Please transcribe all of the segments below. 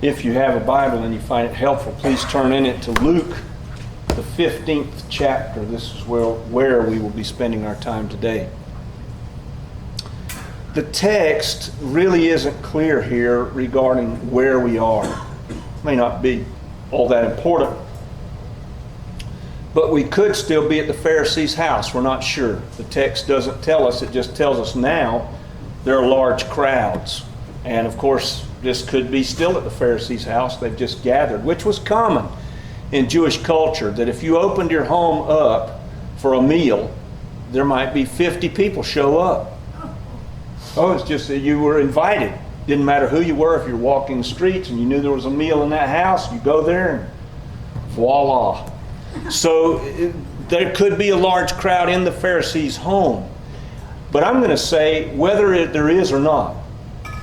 If you have a Bible and you find it helpful, please turn in it to Luke, the 15th chapter. This is where we will be spending our time today. The text really isn't clear here regarding where we are. It may not be all that important. But we could still be at the Pharisee's house. We're not sure. The text doesn't tell us. It just tells us now there are large crowds. And of course, this could be still at the Pharisee's house. They've just gathered, which was common in Jewish culture, that if you opened your home up for a meal, there might be 50 people show up. Oh, it's just that you were invited. Didn't matter who you were. If you're walking the streets and you knew there was a meal in that house, you go there and voila. So there could be a large crowd in the Pharisee's home. But I'm going to say, whether there is or not,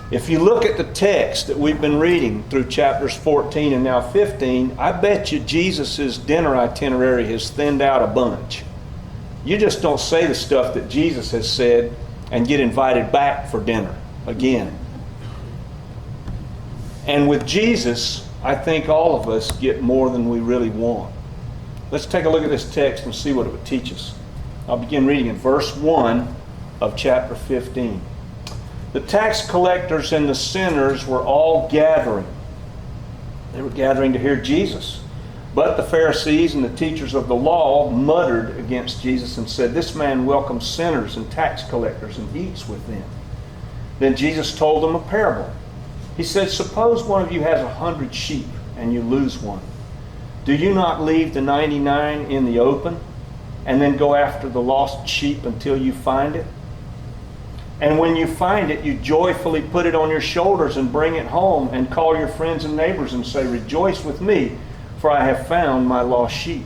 if you look at the text that we've been reading through chapters 14 and now 15, I bet you Jesus' dinner itinerary has thinned out a bunch. You just don't say the stuff that Jesus has said and get invited back for dinner again. And with Jesus, I think all of us get more than we really want. Let's take a look at this text and see what it would teach us. I'll begin reading in verse 1 of chapter 15. The tax collectors and the sinners were all gathering. They were gathering to hear Jesus. But the Pharisees and the teachers of the law muttered against Jesus and said, "This man welcomes sinners and tax collectors and eats with them." Then Jesus told them a parable. He said, "Suppose one of you has 100 sheep and you lose one. Do you not leave the 99 in the open and then go after the lost sheep until you find it? And when you find it, you joyfully put it on your shoulders and bring it home and call your friends and neighbors and say, 'Rejoice with me, for I have found my lost sheep.'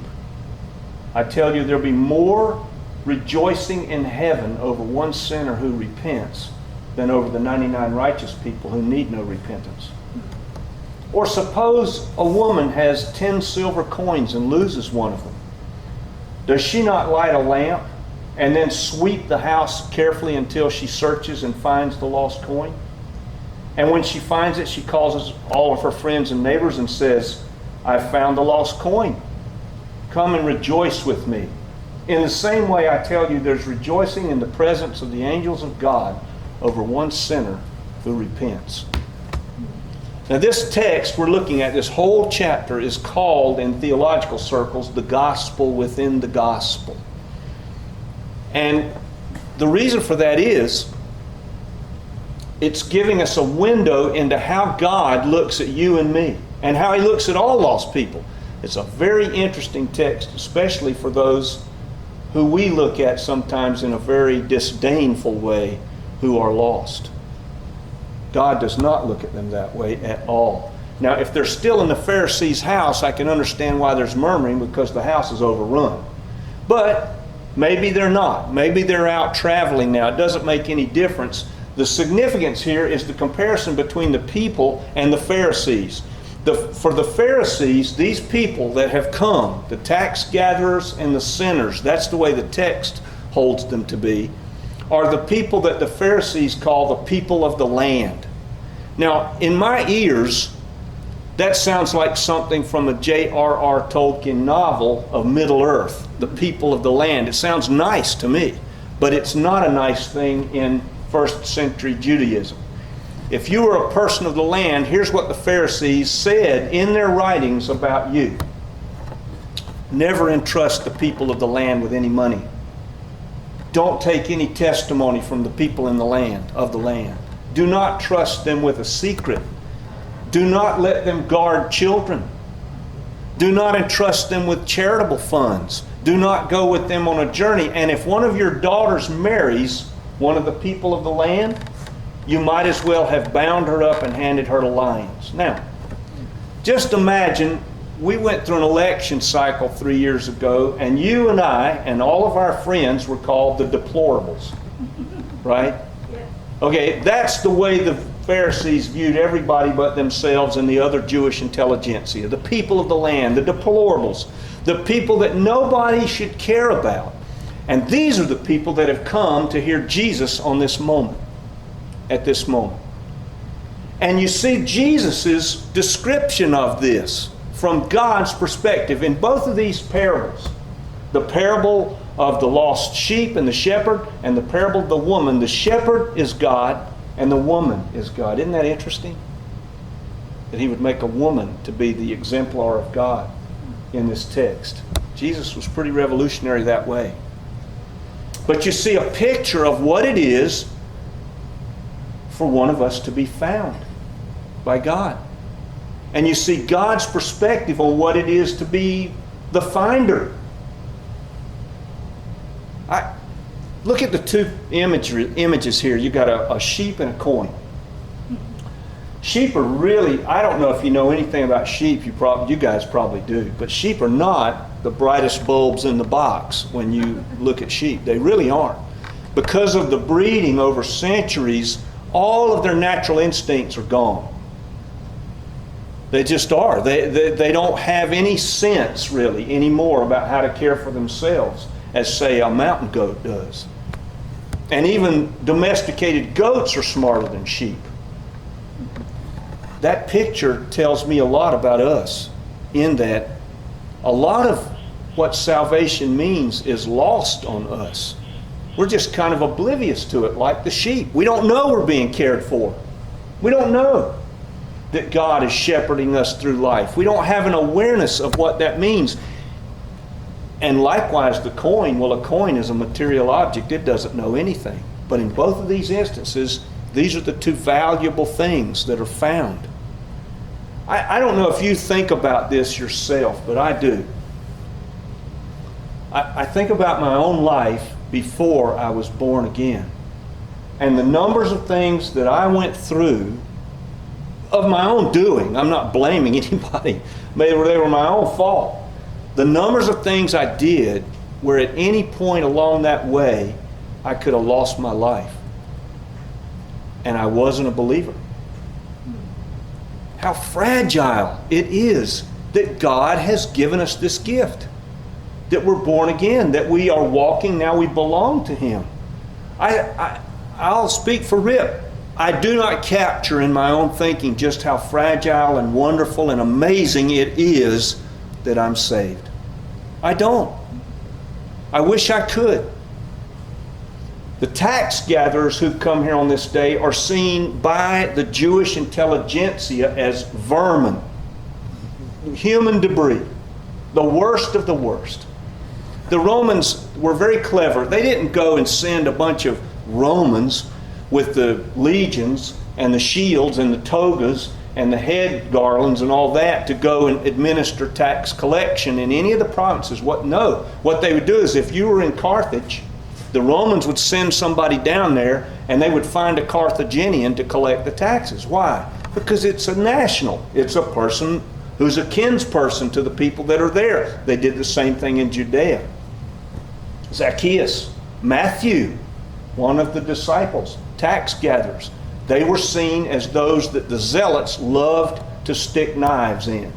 I tell you, there'll be more rejoicing in heaven over one sinner who repents than over the 99 righteous people who need no repentance. Or suppose a woman has 10 silver coins and loses one of them. Does she not light a lamp and then sweep the house carefully until she searches and finds the lost coin? And when she finds it, she calls all of her friends and neighbors and says, 'I found the lost coin. Come and rejoice with me.' In the same way, I tell you, there's rejoicing in the presence of the angels of God over one sinner who repents." Now this text we're looking at, this whole chapter, is called in theological circles the gospel within the gospel. And the reason for that is it's giving us a window into how God looks at you and me and how He looks at all lost people. It's a very interesting text, especially for those who we look at sometimes in a very disdainful way who are lost. God does not look at them that way at all. Now, if they're still in the Pharisee's house, I can understand why there's murmuring, because the house is overrun. But maybe they're not. Maybe they're out traveling now. It doesn't make any difference. The significance here is the comparison between the people and the Pharisees. For the Pharisees, these people that have come, the tax gatherers and the sinners, that's the way the text holds them to be, are the people that the Pharisees call the people of the land. Now, in my ears, that sounds like something from a J.R.R. Tolkien novel of Middle-earth, the people of the land. It sounds nice to me, but it's not a nice thing in first century Judaism. If you were a person of the land, here's what the Pharisees said in their writings about you. Never entrust the people of the land with any money. Don't take any testimony from the people in the land, of the land. Do not trust them with a secret. Do not let them guard children. Do not entrust them with charitable funds. Do not go with them on a journey. And if one of your daughters marries one of the people of the land, you might as well have bound her up and handed her to lions. Now, just imagine we went through an election cycle 3 years ago, and you and I and all of our friends were called the deplorables, right? Okay, that's the way the Pharisees viewed everybody but themselves and the other Jewish intelligentsia, the people of the land, the deplorables, the people that nobody should care about. And these are the people that have come to hear Jesus on this moment, at this moment. And you see Jesus' description of this from God's perspective in both of these parables. The parable of the lost sheep and the shepherd, and the parable of the woman. The shepherd is God, and the woman is God. Isn't that interesting? That he would make a woman to be the exemplar of God in this text. Jesus was pretty revolutionary that way. But you see a picture of what it is for one of us to be found by God. And you see God's perspective on what it is to be the finder. Look at the two images here. You've got a sheep and a coin. Sheep are really, I don't know if you know anything about sheep, you guys probably do, but sheep are not the brightest bulbs in the box when you look at sheep. They really aren't. Because of the breeding over centuries, all of their natural instincts are gone. They just are. They don't have any sense really anymore about how to care for themselves as, say, a mountain goat does. And even domesticated goats are smarter than sheep. That picture tells me a lot about us, in that a lot of what salvation means is lost on us. We're just kind of oblivious to it, like the sheep. We don't know we're being cared for. We don't know that God is shepherding us through life. We don't have an awareness of what that means. And likewise, the coin, well, a coin is a material object. It doesn't know anything. But in both of these instances, these are the two valuable things that are found. I don't know if you think about this yourself, but I do. I think about my own life before I was born again. And the numbers of things that I went through of my own doing. I'm not blaming anybody. They were my own fault. The numbers of things I did where at any point along that way I could have lost my life. And I wasn't a believer. How fragile it is that God has given us this gift. That we're born again, that we are walking, now we belong to Him. I'll speak for Rip. I do not capture in my own thinking just how fragile and wonderful and amazing it is that I'm saved. I don't. I wish I could. The tax gatherers who come here on this day are seen by the Jewish intelligentsia as vermin, human debris, the worst of the worst. The Romans were very clever. They didn't go and send a bunch of Romans with the legions and the shields and the togas and the head garlands and all that to go and administer tax collection in any of the provinces. What they would do is, if you were in Carthage, the Romans would send somebody down there and they would find a Carthaginian to collect the taxes. Why? Because it's a national. It's a person who's a kinsperson to the people that are there. They did the same thing in Judea. Zacchaeus, Matthew, one of the disciples, tax gatherers, they were seen as those that the zealots loved to stick knives in.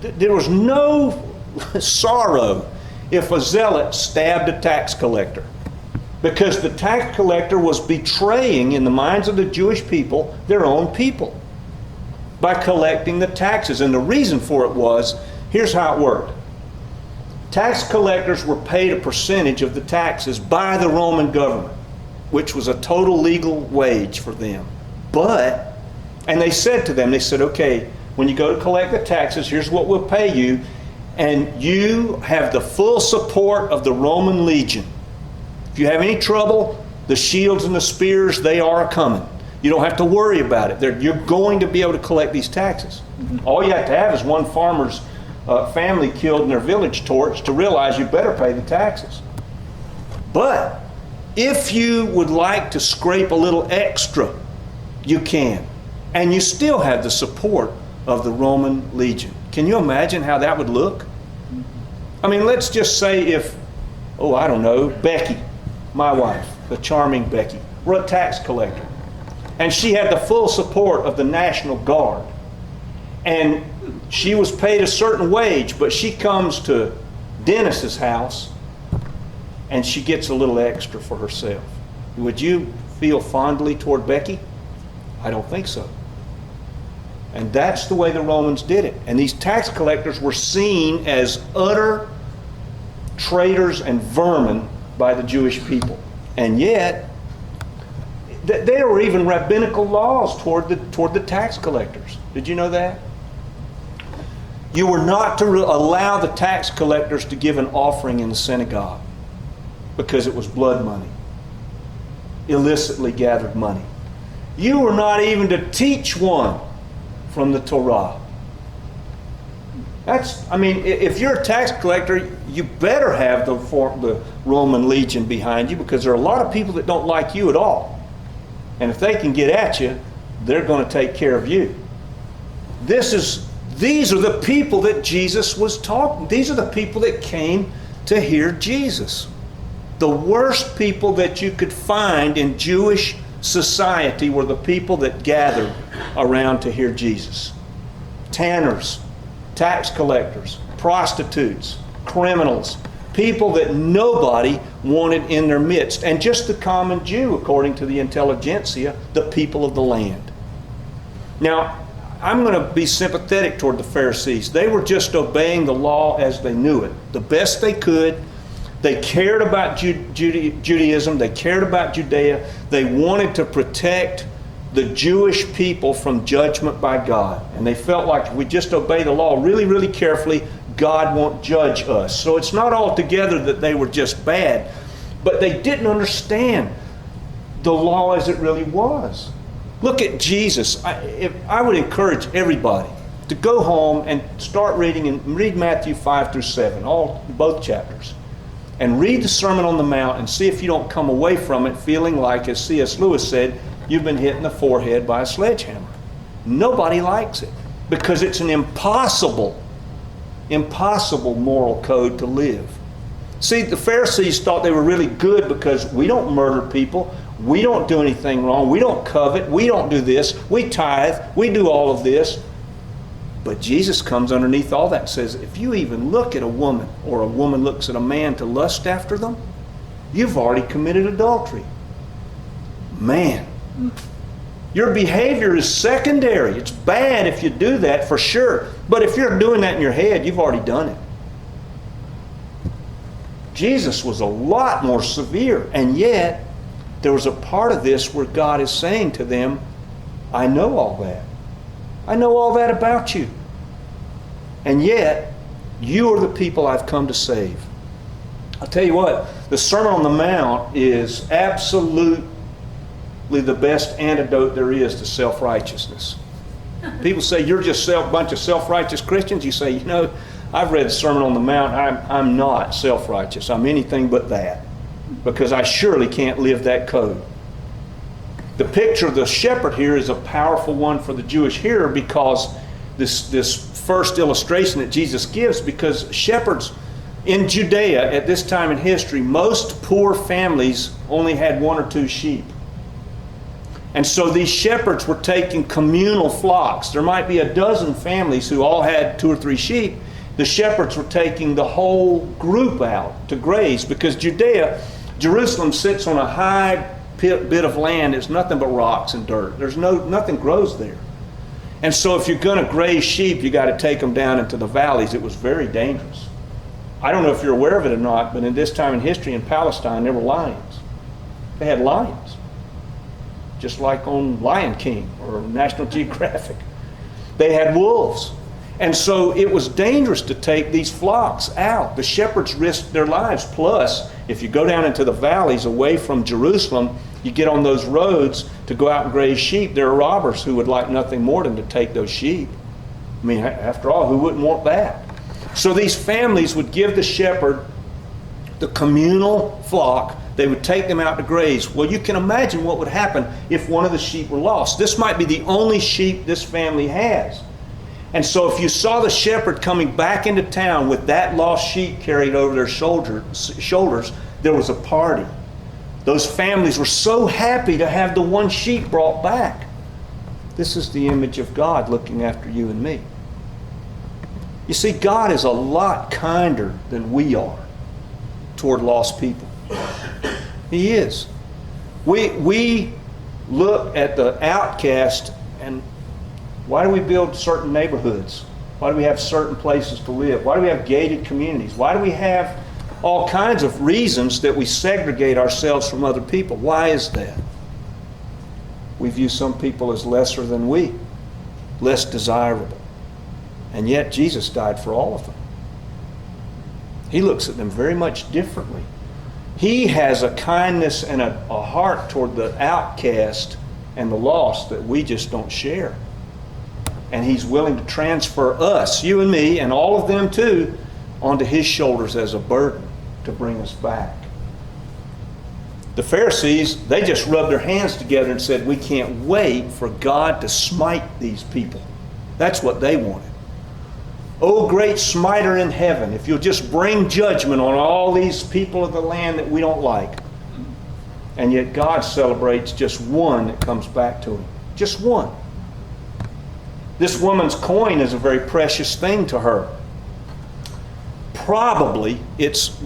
There was no sorrow if a zealot stabbed a tax collector, because the tax collector was betraying, in the minds of the Jewish people, their own people by collecting the taxes. And the reason for it was, here's how it worked. Tax collectors were paid a percentage of the taxes by the Roman government, which was a total legal wage for them. And they said to them, okay, when you go to collect the taxes, here's what we'll pay you, and you have the full support of the Roman legion. If you have any trouble, the shields and the spears, they are coming. You don't have to worry about it. You're going to be able to collect these taxes. All you have to have is one farmer's family killed in their village torch to realize you better pay the taxes. But if you would like to scrape a little extra, you can. And you still have the support of the Roman legion. Can you imagine how that would look? I mean, let's just say if, Becky, my wife, the charming Becky, were a tax collector. And she had the full support of the National Guard. And she was paid a certain wage, but she comes to Dennis's house and she gets a little extra for herself. Would you feel fondly toward Becky? I don't think so. And that's the way the Romans did it. And these tax collectors were seen as utter traitors and vermin by the Jewish people. And yet, there were even rabbinical laws toward the tax collectors. Did you know that? You were not to allow the tax collectors to give an offering in the synagogue because it was blood money, illicitly gathered money. You were not even to teach one from the Torah. If you're a tax collector, you better have the Roman legion behind you, because there are a lot of people that don't like you at all. And if they can get at you, they're going to take care of you. These are the people that Jesus was talking. These are the people that came to hear Jesus. The worst people that you could find in Jewish society were the people that gathered around to hear Jesus. Tanners, tax collectors, prostitutes, criminals, people that nobody wanted in their midst, and just the common Jew, according to the intelligentsia, the people of the land. Now, I'm going to be sympathetic toward the Pharisees. They were just obeying the law as they knew it, the best they could. They cared about Judaism. They cared about Judea. They wanted to protect the Jewish people from judgment by God. And they felt like if we just obey the law really, really carefully, God won't judge us. So it's not altogether that they were just bad, but they didn't understand the law as it really was. Look at Jesus. I would encourage everybody to go home and start read Matthew 5 through 7, both chapters. And read the Sermon on the Mount and see if you don't come away from it feeling like, as C.S. Lewis said, you've been hit in the forehead by a sledgehammer. Nobody likes it because it's an impossible moral code to live. See, the Pharisees thought they were really good because we don't murder people, we don't do anything wrong, we don't covet, we don't do this, we tithe, we do all of this. But Jesus comes underneath all that and says, if you even look at a woman or a woman looks at a man to lust after them, you've already committed adultery. Man, your behavior is secondary. It's bad if you do that, for sure. But if you're doing that in your head, you've already done it. Jesus was a lot more severe, and yet there was a part of this where God is saying to them, I know all that. I know all that about you. And yet, you are the people I've come to save. I'll tell you what, the Sermon on the Mount is absolutely the best antidote there is to self-righteousness. People say, you're just a bunch of self-righteous Christians. You say, I've read the Sermon on the Mount. I'm not self-righteous. I'm anything but that, because I surely can't live that code. The picture of the shepherd here is a powerful one for the Jewish hearer, because this first illustration that Jesus gives, because shepherds in Judea at this time in history, most poor families only had 1 or 2 sheep. And so these shepherds were taking communal flocks. There might be a dozen families who all had 2 or 3 sheep. The shepherds were taking the whole group out to graze, because Jerusalem sits on a high bit of land. It's nothing but rocks and dirt. Nothing grows there. And so if you're going to graze sheep, you got to take them down into the valleys. It was very dangerous. I don't know if you're aware of it or not, but in this time in history in Palestine, there were lions. They had lions, just like on Lion King or National Geographic. They had wolves. And so it was dangerous to take these flocks out. The shepherds risked their lives. Plus, if you go down into the valleys away from Jerusalem, you get on those roads to go out and graze sheep. There are robbers who would like nothing more than to take those sheep. I mean, after all, who wouldn't want that? So these families would give the shepherd the communal flock. They would take them out to graze. Well, you can imagine what would happen if one of the sheep were lost. This might be the only sheep this family has. And so if you saw the shepherd coming back into town with that lost sheep carried over their shoulders, there was a party. Those families were so happy to have the one sheep brought back. This is the image of God looking after you and me. You see, God is a lot kinder than we are toward lost people. He is. We look at the outcast, and why do we build certain neighborhoods? Why do we have certain places to live? Why do we have gated communities? Why do we have all kinds of reasons that we segregate ourselves from other people? Why is that? We view some people as lesser than we, less desirable. And yet Jesus died for all of them. He looks at them very much differently. He has a kindness and a heart toward the outcast and the lost that we just don't share. And He's willing to transfer us, you and me, and all of them too, onto His shoulders as a burden to bring us back. The Pharisees, they just rubbed their hands together and said, we can't wait for God to smite these people. That's what they wanted. Oh, great smiter in heaven, if you'll just bring judgment on all these people of the land that we don't like. And yet God celebrates just one that comes back to Him. Just one. This woman's coin is a very precious thing to her. Probably it's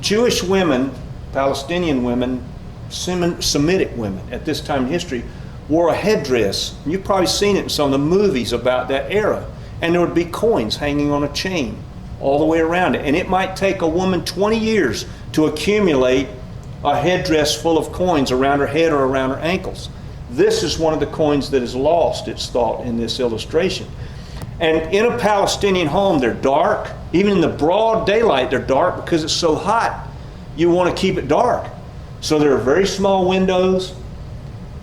Jewish women, Palestinian women, Semitic women at this time in history wore a headdress. You've probably seen it in some of the movies about that era. And there would be coins hanging on a chain all the way around it. And it might take a woman 20 years to accumulate a headdress full of coins around her head or around her ankles. This is one of the coins that is lost, it's thought, in this illustration. And in a Palestinian home, they're dark. Even in the broad daylight, they're dark because it's so hot. You want to keep it dark. So there are very small windows,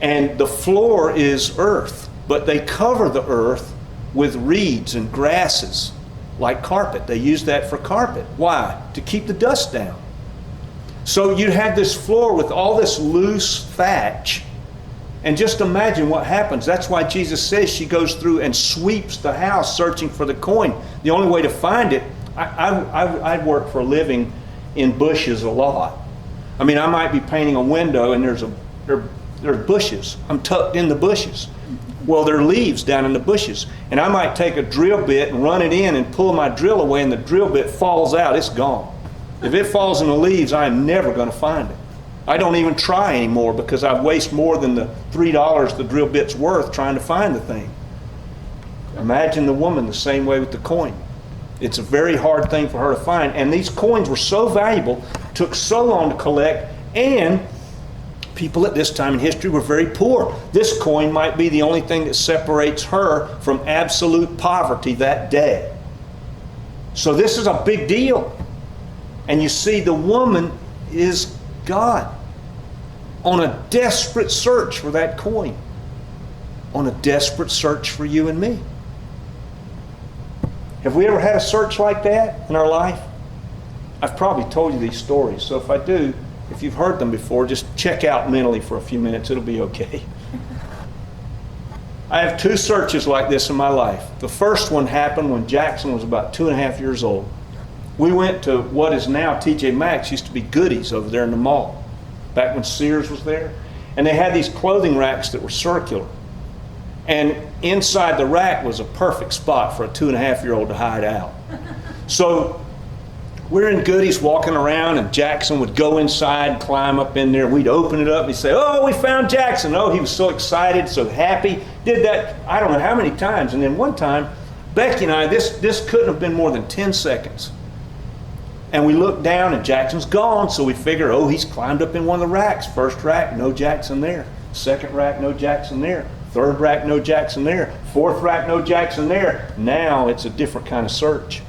and the floor is earth. But they cover the earth with reeds and grasses like carpet. They use that for carpet. Why? To keep the dust down. So you have this floor with all this loose thatch. And just imagine what happens. That's why Jesus says she goes through and sweeps the house searching for the coin. The only way to find it, I work for a living in bushes a lot. I mean, I might be painting a window and there are bushes. I'm tucked in the bushes. Well, there are leaves down in the bushes. And I might take a drill bit and run it in and pull my drill away, and the drill bit falls out. It's gone. If it falls in the leaves, I am never going to find it. I don't even try anymore because I've wasted more than the $3 the drill bit's worth trying to find the thing. Imagine the woman the same way with the coin. It's a very hard thing for her to find. And these coins were so valuable, took so long to collect, and people at this time in history were very poor. This coin might be the only thing that separates her from absolute poverty that day. So this is a big deal. And you see, the woman is God on a desperate search for that coin, on a desperate search for you and me. Have we ever had a search like that in our life? I've probably told you these stories, so if I do, if you've heard them before, just check out mentally for a few minutes. It'll be okay. I have two searches like this in my life. The first one happened when Jackson was about 2.5 years old. We went to what is now TJ Maxx, used to be Goodies over there in the mall, back when Sears was there. And they had these clothing racks that were circular. And inside the rack was a perfect spot for a 2.5-year-old to hide out. So we're in Goodies walking around, and Jackson would go inside and climb up in there. We'd open it up and he'd say, "Oh, we found Jackson." Oh, he was so excited, so happy. Did that I don't know how many times. And then one time, Becky and I, this couldn't have been more than 10 seconds. And we looked down and Jackson's gone, so we figure, oh, he's climbed up in one of the racks. First rack, no Jackson there. Second rack, no Jackson there. Third rack, no Jackson there. Fourth rack, no Jackson there. Now it's a different kind of search.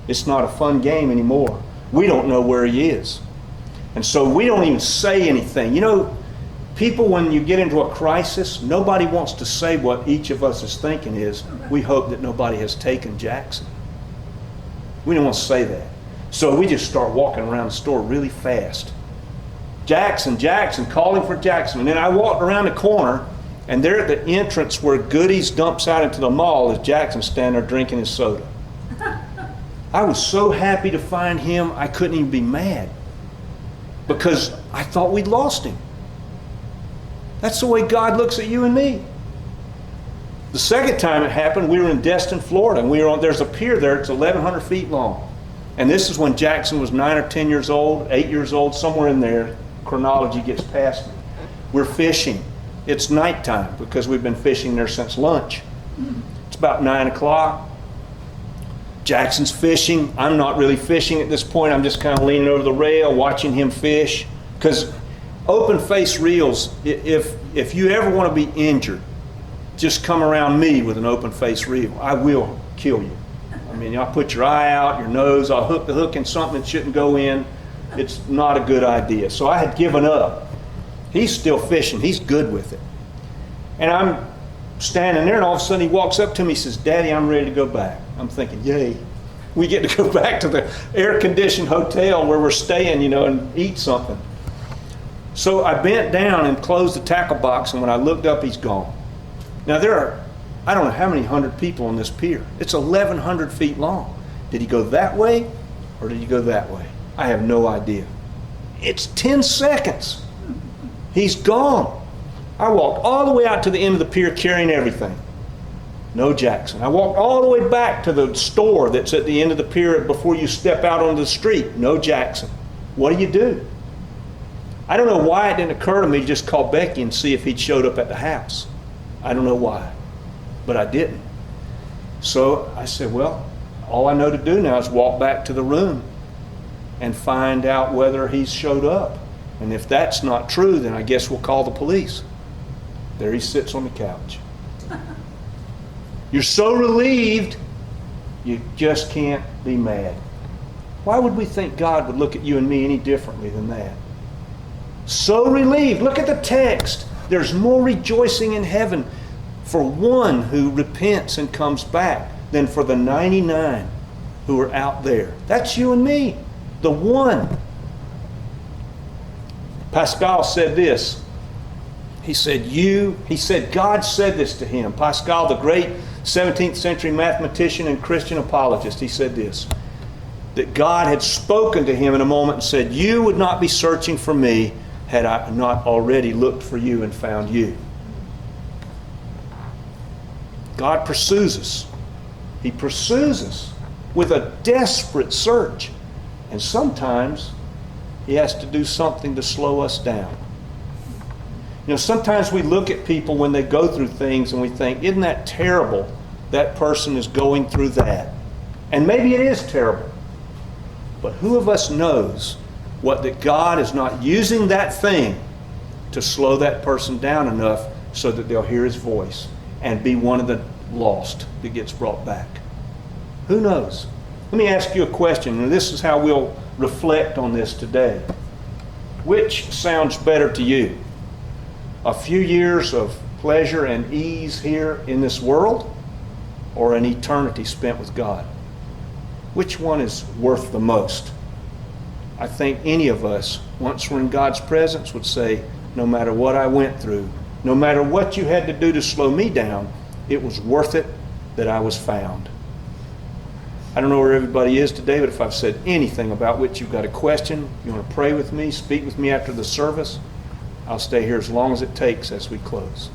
It's not a fun game anymore. We don't know where he is. And so we don't even say anything. You know, people, when you get into a crisis, nobody wants to say what each of us is thinking is, we hope that nobody has taken Jackson. We don't want to say that. So we just start walking around the store really fast. Jackson, Jackson, calling for Jackson. And then I walked around the corner, and there at the entrance where Goodies dumps out into the mall is Jackson standing there drinking his soda. I was so happy to find him, I couldn't even be mad because I thought we'd lost him. That's the way God looks at you and me. The second time it happened, we were in Destin, Florida, and there's a pier there, it's 1,100 feet long. And this is when Jackson was 9 or 10 years old, 8 years old, somewhere in there. Chronology gets past me. We're fishing. It's nighttime because we've been fishing there since lunch. It's about 9 o'clock. Jackson's fishing. I'm not really fishing at this point. I'm just kind of leaning over the rail, watching him fish. Because open face reels, if you ever want to be injured, just come around me with an open face reel. I will kill you. I mean, I'll put your eye out, your nose, I'll hook the hook in something that shouldn't go in. It's not a good idea. So I had given up. He's still fishing. He's good with it. And I'm standing there, and all of a sudden he walks up to me. He says, "Daddy, I'm ready to go back." I'm thinking, yay. We get to go back to the air-conditioned hotel where we're staying, and eat something. So I bent down and closed the tackle box, and when I looked up, he's gone. Now there are, I don't know how many hundred people on this pier. It's 1,100 feet long. Did he go that way, or did he go that way? I have no idea. It's 10 seconds. He's gone. I walked all the way out to the end of the pier carrying everything. No Jackson. I walked all the way back to the store that's at the end of the pier before you step out onto the street. No Jackson. What do? I don't know why it didn't occur to me to just call Becky and see if he'd showed up at the house. I don't know why, but I didn't. So I said, well, all I know to do now is walk back to the room and find out whether he's showed up. And if that's not true, then I guess we'll call the police. There he sits on the couch. You're so relieved, you just can't be mad. Why would we think God would look at you and me any differently than that? So relieved. Look at the text. There's more rejoicing in heaven for one who repents and comes back than for the 99 who are out there. That's you and me, the one. Pascal said this. He said God said this to him. Pascal, the great 17th century mathematician and Christian apologist, he said this, that God had spoken to him in a moment and said, "You would not be searching for me had I not already looked for you and found you." God pursues us. He pursues us with a desperate search. And sometimes he has to do something to slow us down. Sometimes we look at people when they go through things and we think, isn't that terrible? That person is going through that. And maybe it is terrible. But who of us knows that God is not using that thing to slow that person down enough so that they'll hear his voice and be one of the lost that gets brought back? Who knows? Let me ask you a question, and this is how we'll reflect on this today. Which sounds better to you? A few years of pleasure and ease here in this world, or an eternity spent with God? Which one is worth the most? I think any of us, once we're in God's presence, would say, no matter what I went through, no matter what you had to do to slow me down, it was worth it that I was found. I don't know where everybody is today, but if I've said anything about which you've got a question, you want to pray with me, speak with me after the service, I'll stay here as long as it takes as we close.